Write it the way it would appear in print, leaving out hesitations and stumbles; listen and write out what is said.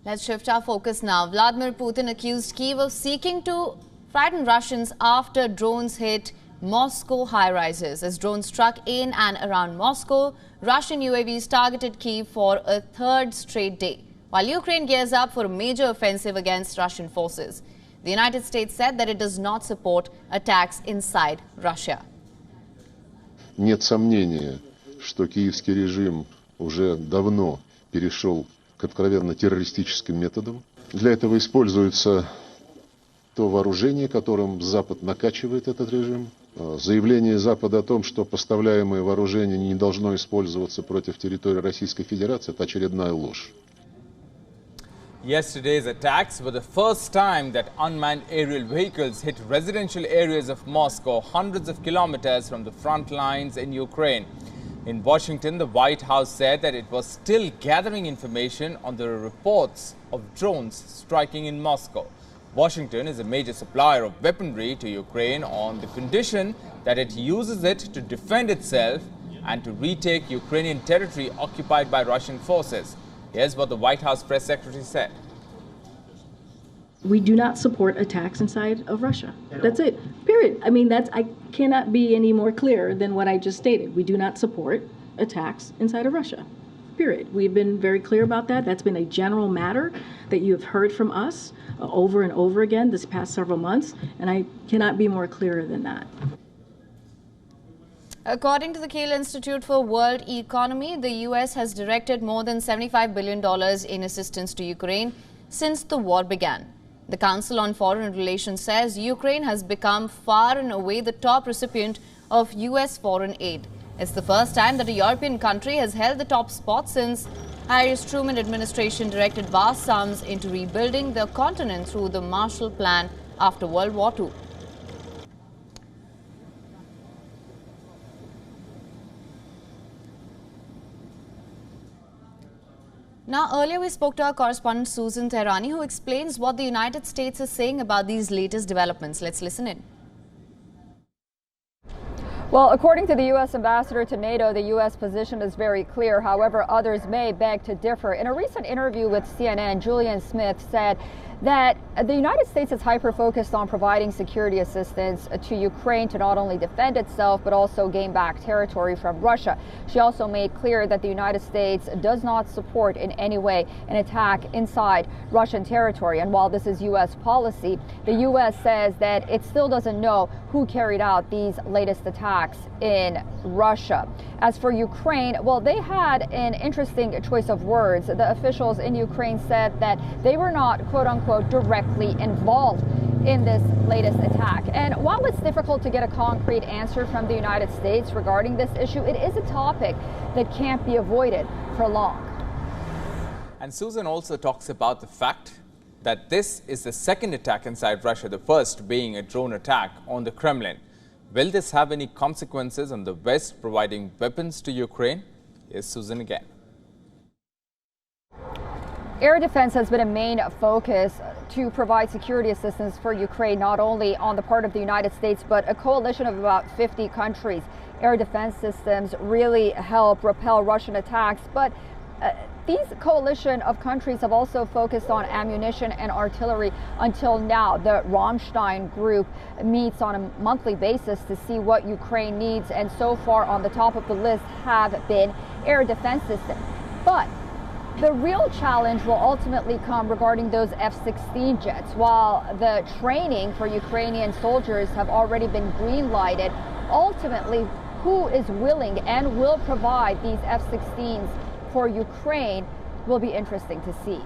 Let's shift our focus now. Vladimir Putin accused Kyiv of seeking to frighten Russians after drones hit Moscow high-rises. As drones struck in and around Moscow, Russian UAVs targeted Kyiv for a third straight day, while Ukraine gears up for a major offensive against Russian forces. The United States said that it does not support attacks inside Russia. Нет сомнения, что киевский режим уже давно перешел к откровенно террористическим методам. Для этого используется то вооружение, которым Запад накачивает этот режим. Заявление Запада о том, что поставляемое вооружение не должно использоваться против территории Российской Федерации, это очередная ложь. Yesterday's attacks were the first time that unmanned aerial vehicles hit residential areas of Moscow, hundreds of kilometers from the front lines in Ukraine. In Washington, the White House said that it was still gathering information on the reports of drones striking in Moscow. Washington is a major supplier of weaponry to Ukraine on the condition that it uses it to defend itself and to retake Ukrainian territory occupied by Russian forces. Here's what the White House press secretary said. We do not support attacks inside of Russia. That's it, period. I mean, I cannot be any more clear than what I just stated. We do not support attacks inside of Russia, period. We've been very clear about that. That's been a general matter that you have heard from us over and over again this past several months, and I cannot be more clear than that. According to the Kyiv Institute for World Economy, the U.S. has directed more than $75 billion in assistance to Ukraine since the war began. The Council on Foreign Relations says Ukraine has become far and away the top recipient of U.S. foreign aid. It's the first time that a European country has held the top spot since Harry's Truman administration directed vast sums into rebuilding the continent through the Marshall Plan after World War II. Now, earlier we spoke to our correspondent Susan Tehrani, who explains what the United States is saying about these latest developments. Let's listen in. Well, according to the U.S. ambassador to NATO, the U.S. position is very clear. However, others may beg to differ. In a recent interview with CNN, Julian Smith said that the United States is hyper-focused on providing security assistance to Ukraine to not only defend itself, but also gain back territory from Russia. She also made clear that the United States does not support in any way an attack inside Russian territory. And while this is U.S. policy, the U.S. says that it still doesn't know who carried out these latest attacks in Russia. As for Ukraine, well, they had an interesting choice of words. The officials in Ukraine said that they were not, quote unquote, directly involved in this latest attack. And while it's difficult to get a concrete answer from the United States regarding this issue, it is a topic that can't be avoided for long. And Susan also talks about the fact that this is the second attack inside Russia, the first being a drone attack on the Kremlin. Will this have any consequences on the West providing weapons to Ukraine? Here's Susan again. Air defense has been a main focus to provide security assistance for Ukraine, not only on the part of the United States, but a coalition of about 50 countries. Air defense systems really help repel Russian attacks, but these coalition of countries have also focused on ammunition and artillery until now. The Rammstein group meets on a monthly basis to see what Ukraine needs, and so far on the top of the list have been air defense systems. But the real challenge will ultimately come regarding those F-16 jets. While the training for Ukrainian soldiers have already been green-lighted, ultimately who is willing and will provide these F-16s for Ukraine will be interesting to see.